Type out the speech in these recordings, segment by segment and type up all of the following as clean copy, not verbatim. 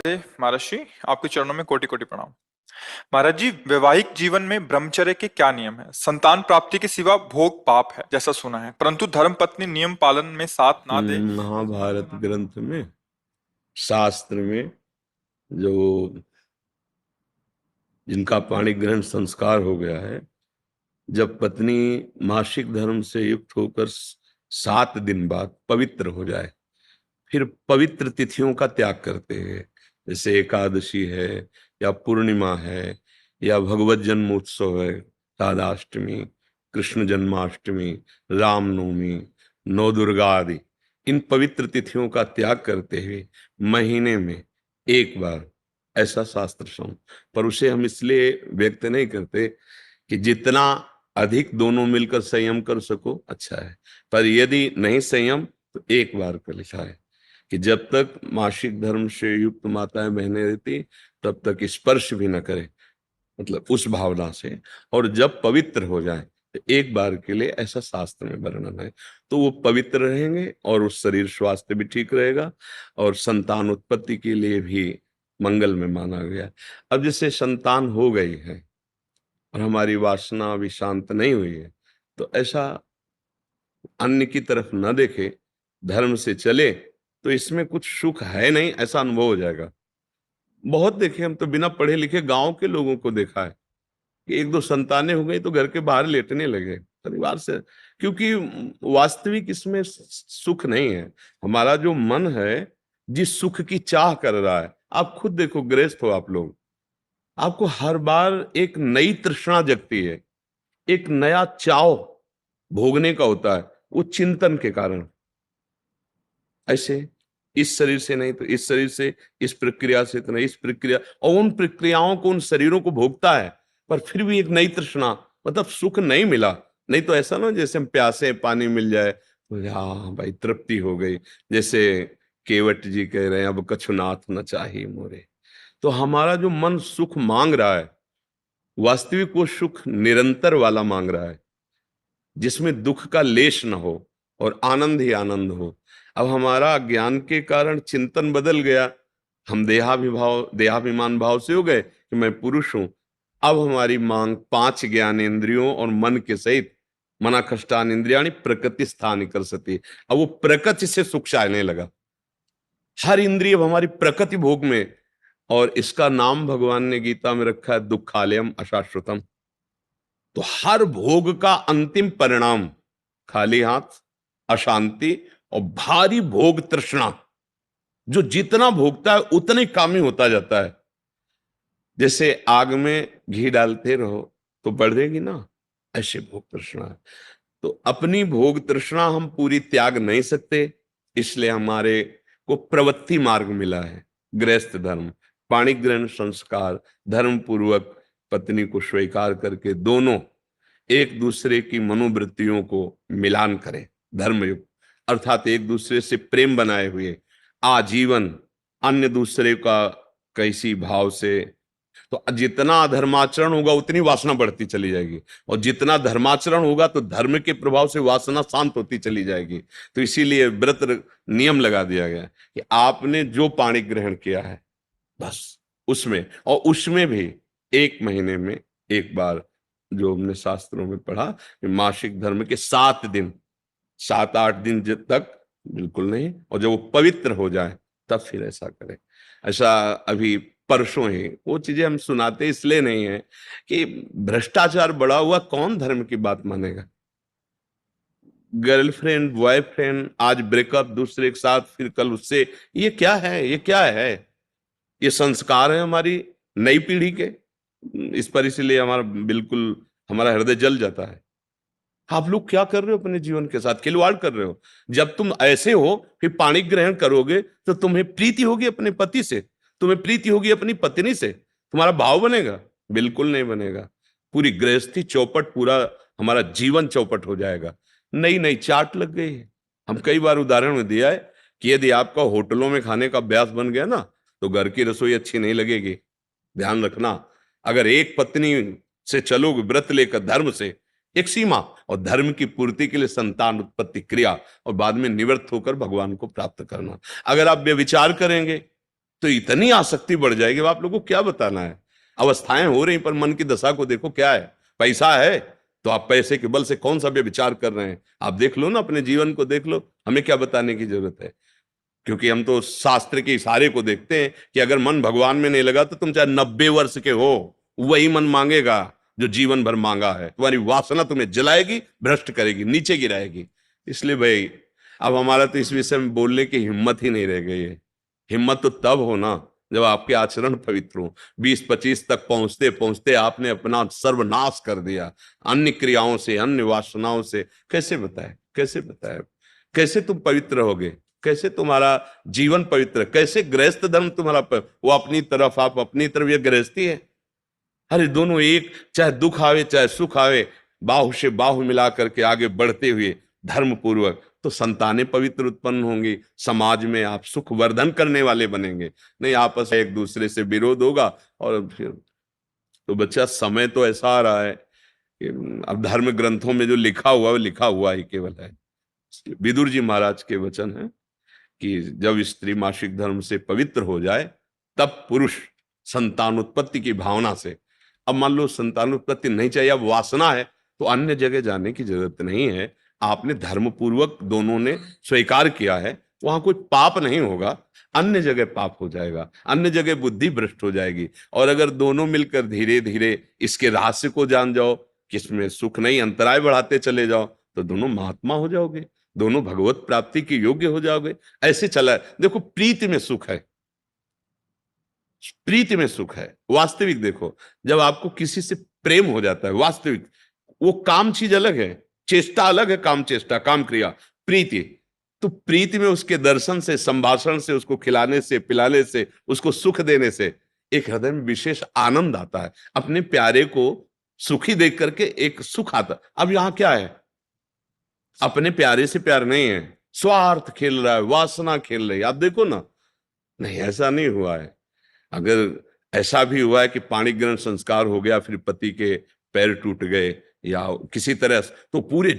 राधे महाराज जी। आपके चरणों में कोटि कोटि प्रणाम। महाराज जी, वैवाहिक जीवन में ब्रह्मचर्य के क्या नियम है? संतान प्राप्ति के सिवा भोग पाप है जैसा सुना है, परंतु धर्म पत्नी नियम पालन में साथ ना दे। महाभारत ग्रंथ में, शास्त्र में, जो जिनका पाणी ग्रहण संस्कार हो गया है, जब पत्नी मासिक धर्म से युक्त होकर 7 दिन बाद पवित्र हो जाए, फिर पवित्र तिथियों का त्याग करते हैं। जैसे एकादशी है, या पूर्णिमा है, या भगवत जन्मोत्सव है, राधाष्टमी, कृष्ण जन्माष्टमी, रामनवमी, नौ दुर्गा आदि, इन पवित्र तिथियों का त्याग करते हुए महीने में एक बार, ऐसा शास्त्र सम। पर उसे हम इसलिए व्यक्त नहीं करते कि जितना अधिक दोनों मिलकर संयम कर सको अच्छा है, पर यदि नहीं संयम तो एक बार का लिखा है कि जब तक मासिक धर्म से युक्त माताएं बहनें रहती तब तक स्पर्श भी न करे, मतलब उस भावना से। और जब पवित्र हो जाए तो एक बार के लिए, ऐसा शास्त्र में वर्णन है, तो वो पवित्र रहेंगे और उस शरीर स्वास्थ्य भी ठीक रहेगा और संतान उत्पत्ति के लिए भी मंगल में माना गया। अब जैसे संतान हो गई है और हमारी वासना अभी शांत नहीं हुई है, तो ऐसा अन्य की तरफ न देखे, धर्म से चले, तो इसमें कुछ सुख है नहीं, ऐसा अनुभव हो जाएगा। बहुत देखे हम तो, बिना पढ़े लिखे गांव के लोगों को देखा है कि एक दो संतानें हो गई तो घर के बाहर लेटने लगे परिवार से, क्योंकि वास्तविक इसमें सुख नहीं है। हमारा जो मन है जिस सुख की चाह कर रहा है, आप खुद देखो, गृहस्थ हो आप लोग, आपको हर बार एक नई तृष्णा जगती है, एक नया चाव भोगने का होता है, वो चिंतन के कारण। ऐसे इस शरीर से नहीं तो इस शरीर से, इस प्रक्रिया से तो नहीं इस प्रक्रिया, और उन प्रक्रियाओं को, उन शरीरों को भोगता है, पर फिर भी एक नई तृष्णा, मतलब सुख नहीं मिला। नहीं तो ऐसा ना जैसे हम प्यासे, पानी मिल जाए तो हाँ भाई तृप्ति हो गई, जैसे केवट जी कह रहे हैं, अब कछुनाथ न चाहिए मोरे। तो हमारा जो मन सुख मांग रहा है, वास्तविक वो सुख निरंतर वाला मांग रहा है, जिसमें दुख का लेश न हो और आनंद ही आनंद हो। अब हमारा ज्ञान के कारण चिंतन बदल गया, हम देहाभिमान भाव से हो गए कि मैं पुरुष हूं। अब हमारी मांग 5 ज्ञानेंद्रियों और मन के सहित, मना कष्टान इंद्रियाणी प्रकृति स्थान कर सती। अब वो प्रकृति से सुख चाहने लगा, हर इंद्रिय अब हमारी प्रकृति भोग में। और इसका नाम भगवान ने गीता में रखा है दुखालयम अशाश्वतम। तो हर भोग का अंतिम परिणाम खाली हाथ, अशांति और भारी भोग तृष्णा। जो जितना भोगता है उतना ही कामी होता जाता है। जैसे आग में घी डालते रहो तो बढ़ेगी ना, ऐसे भोग तृष्णा है। तो अपनी भोग तृष्णा हम पूरी त्याग नहीं सकते, इसलिए हमारे को प्रवृत्ति मार्ग मिला है, गृहस्थ धर्म, पाणिग्रहण संस्कार, धर्म पूर्वक पत्नी को स्वीकार करके दोनों एक दूसरे की मनोवृत्तियों को मिलान करें, धर्मयुक्त, अर्थात एक दूसरे से प्रेम बनाए हुए आजीवन, अन्य दूसरे का कैसी भाव से। तो जितना अधर्माचरण होगा उतनी वासना बढ़ती चली जाएगी, और जितना धर्माचरण होगा तो धर्म के प्रभाव से वासना शांत होती चली जाएगी। तो इसीलिए व्रत नियम लगा दिया गया कि आपने जो पाणी ग्रहण किया है बस उसमें, और उसमें भी 1 महीने में एक बार, जो हमने शास्त्रों में पढ़ा कि मासिक धर्म के 7 दिन, 7-8 दिन तक बिल्कुल नहीं, और जब वो पवित्र हो जाए तब फिर ऐसा करें। ऐसा अभी परसों ही वो चीजें हम सुनाते इसलिए नहीं है कि भ्रष्टाचार बढ़ा हुआ, कौन धर्म की बात मानेगा। गर्लफ्रेंड बॉयफ्रेंड, आज ब्रेकअप दूसरे के साथ, फिर कल उससे, ये क्या है, ये क्या है? ये संस्कार है हमारी नई पीढ़ी के। इस पर इसलिए हमारा बिल्कुल, हमारा हृदय जल जाता है। आप लोग क्या कर रहे हो अपने जीवन के साथ? खिलवाड़ कर रहे हो। जब तुम ऐसे हो फिर पाणी ग्रहण करोगे तो तुम्हें प्रीति होगी अपने पति से, तुम्हें प्रीति होगी अपनी पत्नी से, तुम्हारा भाव बनेगा? बिल्कुल नहीं बनेगा। पूरी गृहस्थी चौपट, पूरा हमारा जीवन चौपट हो जाएगा। नई नई चाट लग गई है। हम कई बार उदाहरण में दिया है कि यदि आपका होटलों में खाने का अभ्यास बन गया ना, तो घर की रसोई अच्छी नहीं लगेगी। ध्यान रखना, अगर एक पत्नी से चलोगे व्रत लेकर धर्म से, एक सीमा, और धर्म की पूर्ति के लिए संतान उत्पत्ति क्रिया, और बाद में निवृत्त होकर भगवान को प्राप्त करना। अगर आप व्यभिचार करेंगे तो इतनी आसक्ति बढ़ जाएगी, अब आप लोगों को क्या बताना है। अवस्थाएं हो रही, पर मन की दशा को देखो क्या है। पैसा है तो आप पैसे के बल से कौन सा व्यभिचार कर रहे हैं, आप देख लो ना, अपने जीवन को देख लो, हमें क्या बताने की जरूरत है। क्योंकि हम तो शास्त्र के इशारे को देखते हैं कि अगर मन भगवान में नहीं लगा तो तुम चाहे 90 वर्ष के हो, वही मन मांगेगा जो जीवन भर मांगा है। तुम्हारी वासना तुम्हें जलाएगी, भ्रष्ट करेगी, नीचे गिराएगी। इसलिए भाई अब हमारा तो इस विषय में बोलने की हिम्मत ही नहीं रह गई है। हिम्मत तो तब हो ना जब आपके आचरण पवित्र हो। 20-25 तक पहुंचते पहुंचते आपने अपना सर्वनाश कर दिया अन्य क्रियाओं से, अन्य वासनाओं से। कैसे बताए, कैसे बताए, कैसे तुम पवित्र होगे, कैसे तुम्हारा जीवन पवित्र, कैसे गृहस्थ धर्म तुम्हारा वो अपनी तरफ, आप अपनी तरफ, ये गृहस्थी है। अरे दोनों एक, चाहे दुख आवे चाहे सुख आवे, बाहु से बाहु मिला करके आगे बढ़ते हुए धर्म पूर्वक, तो संतानें पवित्र उत्पन्न होंगी, समाज में आप सुख वर्धन करने वाले बनेंगे। नहीं आपस में एक दूसरे से विरोध होगा और फिर तो बच्चा समय तो ऐसा आ रहा है कि अब धर्म ग्रंथों में जो लिखा हुआ है वो लिखा हुआ ही केवल है। विदुर जी महाराज के वचन है कि जब स्त्री मासिक धर्म से पवित्र हो जाए तब पुरुष संतानोत्पत्ति की भावना से, अब मान लो संतानोत्पत्ति नहीं चाहिए, अब वासना है, तो अन्य जगह जाने की जरूरत नहीं है। आपने धर्म पूर्वक दोनों ने स्वीकार किया है, वहां कोई पाप नहीं होगा। अन्य जगह पाप हो जाएगा, अन्य जगह बुद्धि भ्रष्ट हो जाएगी। और अगर दोनों मिलकर धीरे धीरे इसके रहस्य को जान जाओ, किसमें सुख नहीं, अंतराय बढ़ाते चले जाओ, तो दोनों महात्मा हो जाओगे, दोनों भगवत प्राप्ति के योग्य हो जाओगे। ऐसे चला है। देखो प्रीति में सुख है, प्रीति में सुख है। वास्तविक देखो, जब आपको किसी से प्रेम हो जाता है वास्तविक, वो काम चीज अलग है, चेष्टा अलग है, काम चेष्टा, काम क्रिया, प्रीति। तो प्रीति में उसके दर्शन से, संभाषण से, उसको खिलाने से, पिलाने से, उसको सुख देने से एक हृदय में विशेष आनंद आता है। अपने प्यारे को सुखी देख करके एक सुख आता। अब यहां क्या है, अपने प्यारे से प्यार नहीं है, स्वार्थ खेल रहा है, वासना खेल रही है। आप देखो ना, नहीं ऐसा नहीं हुआ है। अगर ऐसा भी हुआ है कि पाणी ग्रहण संस्कार हो गया, फिर पति के पैर टूट गए या किसी तरह, तो पूरे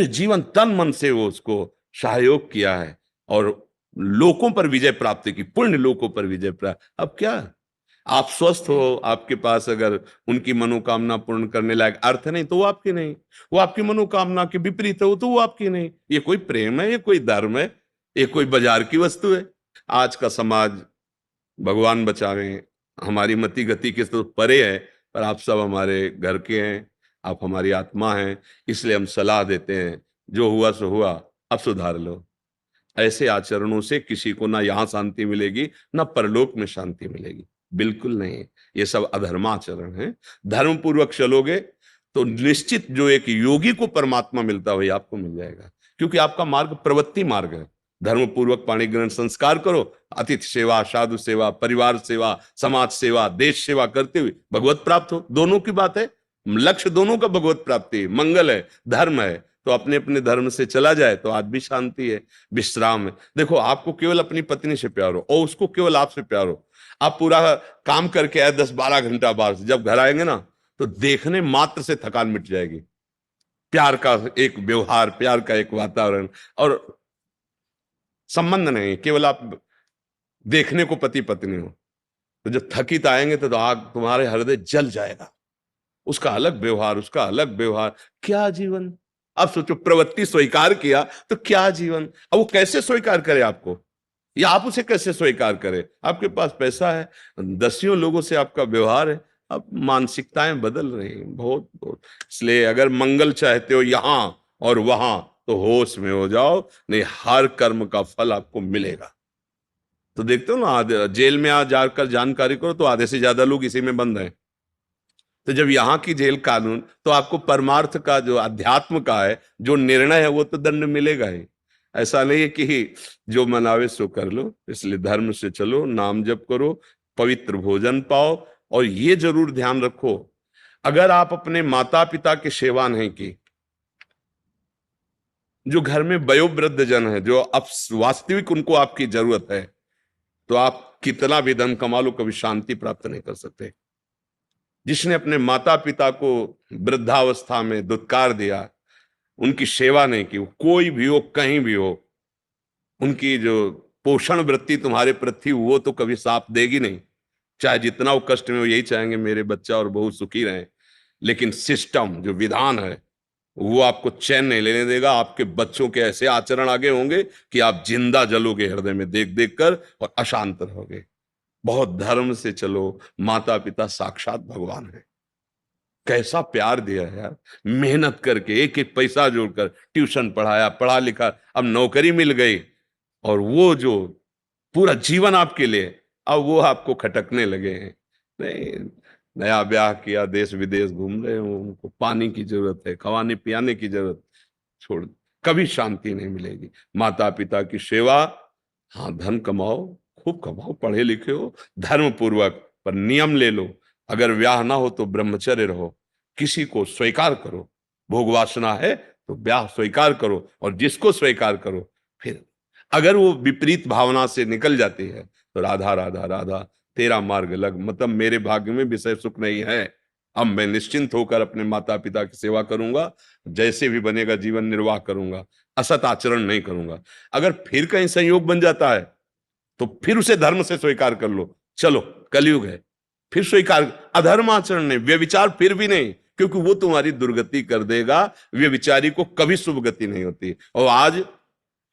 जीवन तन मन से वो उसको सहयोग किया है और लोकों पर विजय प्राप्त की, पुण्य लोकों पर विजय प्राप्त। अब क्या, आप स्वस्थ हो, आपके पास अगर उनकी मनोकामना पूर्ण करने लायक अर्थ नहीं तो वो आपकी नहीं, वो आपकी मनोकामना के विपरीत हो तो वो आपकी नहीं। ये कोई प्रेम है, ये कोई धर्म है, ये कोई बाजार की वस्तु है। आज का समाज, भगवान बचावे, हमारी मति गति के तो परे है, पर आप सब हमारे घर के हैं, आप हमारी आत्मा हैं, इसलिए हम सलाह देते हैं, जो हुआ सो हुआ, अब सुधार लो। ऐसे आचरणों से किसी को ना यहाँ शांति मिलेगी ना परलोक में शांति मिलेगी, बिल्कुल नहीं। ये सब अधर्माचरण है। धर्म पूर्वक चलोगे तो निश्चित जो एक योगी को परमात्मा मिलता वही आपको मिल जाएगा, क्योंकि आपका मार्ग प्रवृत्ति मार्ग है। धर्म पूर्वक पाणी ग्रहण संस्कार करो, अतिथि सेवा, साधु सेवा, परिवार सेवा, समाज सेवा, देश सेवा करते हुए भगवत प्राप्त हो। दोनों की बात है, लक्ष्य दोनों का भगवत प्राप्ति, मंगल है, धर्म है। तो अपने अपने धर्म से चला जाए तो आज भी शांति है, विश्राम है। देखो आपको केवल अपनी पत्नी से प्यार हो और उसको केवल आपसे प्यार हो, आप पूरा काम करके आए 10-12 घंटा बाहर से, जब घर आएंगे ना तो देखने मात्र से थकान मिट जाएगी। प्यार का एक व्यवहार, प्यार का एक वातावरण और संबंध नहीं, केवल आप देखने को पति पत्नी हो। तो जब थकित आएंगे तो आग तुम्हारे हृदय जल जाएगा। उसका अलग व्यवहार, उसका अलग व्यवहार, क्या जीवन। अब सोचो प्रवृत्ति स्वीकार किया तो क्या जीवन। अब वो कैसे स्वीकार करे आपको, या आप उसे कैसे स्वीकार करे। आपके पास पैसा है, दसियों लोगों से आपका व्यवहार है, अब मानसिकताएं बदल रही हैं बहुत बहुत। इसलिए अगर मंगल चाहते हो यहां और वहां तो होश में हो जाओ, नहीं हर कर्म का फल आपको मिलेगा। तो देखते हो ना, जेल में आ जाकर जानकारी करो तो आधे से ज्यादा लोग इसी में बंद हैं। तो जब यहाँ की जेल कानून, तो आपको परमार्थ का जो अध्यात्म का है जो निर्णय है वो तो दंड मिलेगा ही। ऐसा नहीं है कि जो मनावे सो कर लो। इसलिए धर्म से चलो, नाम जप करो, पवित्र भोजन पाओ। और ये जरूर ध्यान रखो, अगर आप अपने माता पिता की सेवा नहीं की, जो घर में वयोवृद्ध जन है, जो अब वास्तविक उनको आपकी जरूरत है, तो आप कितना भी धन कमा लो कभी शांति प्राप्त नहीं कर सकते। जिसने अपने माता पिता को वृद्धावस्था में दुत्कार दिया, उनकी सेवा नहीं की, कोई भी हो कहीं भी हो, उनकी जो पोषण वृत्ति तुम्हारे प्रति वो तो कभी साथ देगी नहीं। चाहे जितना वो कष्ट में हो, यही चाहेंगे मेरे बच्चा और बहू सुखी रहें, लेकिन सिस्टम जो विधान है वो आपको चैन नहीं लेने देगा। आपके बच्चों के ऐसे आचरण आगे होंगे कि आप जिंदा जलोगे हृदय में देख देख कर और अशांत रहोगे। बहुत धर्म से चलो, माता पिता साक्षात भगवान है। कैसा प्यार दिया है यार, मेहनत करके एक एक पैसा जोड़कर ट्यूशन पढ़ाया, पढ़ा लिखा, अब नौकरी मिल गई, और वो जो पूरा जीवन आपके लिए, अब वो आपको खटकने लगे हैं। नहीं, नया ब्याह किया, देश विदेश घूम रहे हो, उनको पानी की जरूरत है, खवाने पियाने की जरूरत, छोड़, कभी शांति नहीं मिलेगी। माता पिता की सेवा, हाँ धन कमाओ, खूब कमाओ, पढ़े लिखे हो धर्म पूर्वक, पर नियम ले लो। अगर ब्याह ना हो तो ब्रह्मचर्य रहो, किसी को स्वीकार करो। भोग वासना है तो ब्याह स्वीकार करो, और जिसको स्वीकार करो, फिर अगर वो विपरीत भावना से निकल जाती है तो राधा राधा राधा तेरा मार्ग लग, मतलब मेरे भाग्य में विषय सुख नहीं है, अब मैं निश्चिंत होकर अपने माता पिता की सेवा करूंगा, जैसे भी बनेगा जीवन निर्वाह करूंगा, असत आचरण नहीं करूंगा। अगर फिर कहीं संयोग बन जाता है तो फिर उसे धर्म से स्वीकार कर लो, चलो कलयुग है, फिर स्वीकार। अधर्म आचरण नहीं, व्यभिचार फिर भी नहीं, क्योंकि वो तुम्हारी दुर्गति कर देगा। व्यभिचारी को कभी शुभ गति नहीं होती। और आज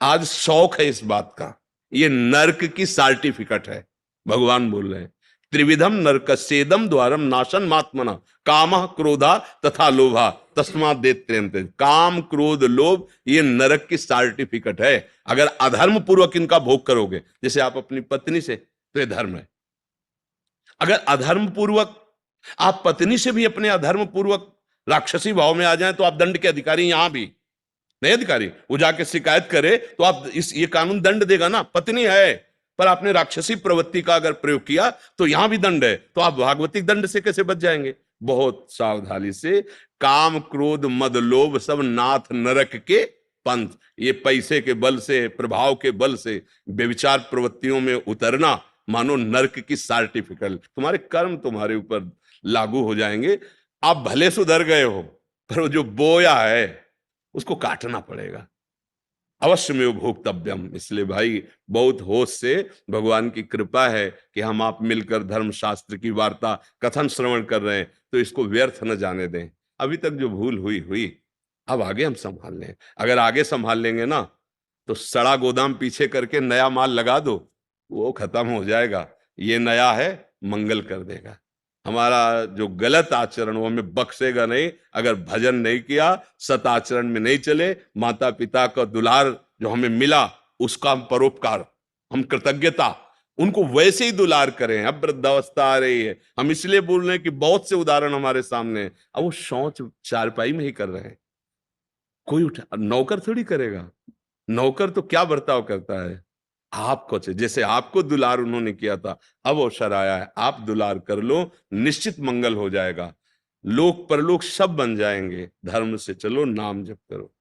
आज शौक है इस बात का, ये नरक की सर्टिफिकेट है। भगवान बोल रहे हैं त्रिविधम नरकस्येदम द्वारम नाशन मात्मना कामः क्रोधा तथा लोभा तस्मात् देत्यन्ते। काम क्रोध लोभ ये नरक की सर्टिफिकेट है। अगर अधर्म पूर्वक इनका भोग करोगे, जैसे आप अपनी पत्नी से, तो ये धर्म है। अगर अधर्म पूर्वक आप पत्नी से भी अपने अधर्म पूर्वक राक्षसी भाव में आ जाएं तो आप दंड के अधिकारी, यहां भी नहीं अधिकारी, वो जाके शिकायत करे तो आप ये कानून दंड देगा ना। पत्नी है पर आपने राक्षसी प्रवृत्ति का अगर प्रयोग किया तो यहां भी दंड है, तो आप भागवतिक दंड से कैसे बच जाएंगे? बहुत सावधानी से। काम क्रोध मद लोभ सब नाथ नरक के पंथ, ये पैसे के बल से, प्रभाव के बल से व्यभिचार प्रवृत्तियों में उतरना मानो नरक की सर्टिफिकेट। तुम्हारे कर्म तुम्हारे ऊपर लागू हो जाएंगे। आप भले सुधर गए हो, पर वो जो बोया है उसको काटना पड़ेगा। अवश्य में वो भोक्तव्यम। इसलिए भाई बहुत होश से, भगवान की कृपा है कि हम आप मिलकर धर्मशास्त्र की वार्ता कथन श्रवण कर रहे हैं, तो इसको व्यर्थ न जाने दें। अभी तक जो भूल हुई हुई, अब आगे हम संभाल लें। अगर आगे संभाल लेंगे ना तो सड़ा गोदाम पीछे करके नया माल लगा दो, वो खत्म हो जाएगा। ये नया है, मंगल कर देगा। हमारा जो गलत आचरण वो हमें बख्शेगा नहीं। अगर भजन नहीं किया, सत आचरण में नहीं चले, माता पिता का दुलार जो हमें मिला उसका हम परोपकार, हम कृतज्ञता, उनको वैसे ही दुलार करें। अब वृद्धावस्था आ रही है, हम इसलिए बोल रहे हैं कि बहुत से उदाहरण हमारे सामने हैं। अब वो शौच चारपाई में ही कर रहे हैं, कोई उठा, नौकर थोड़ी करेगा। नौकर तो क्या बर्ताव करता है, आपको जैसे आपको दुलार उन्होंने किया था, अब अवसर आया है, आप दुलार कर लो, निश्चित मंगल हो जाएगा। लोक परलोक सब बन जाएंगे। धर्म से चलो, नाम जप करो।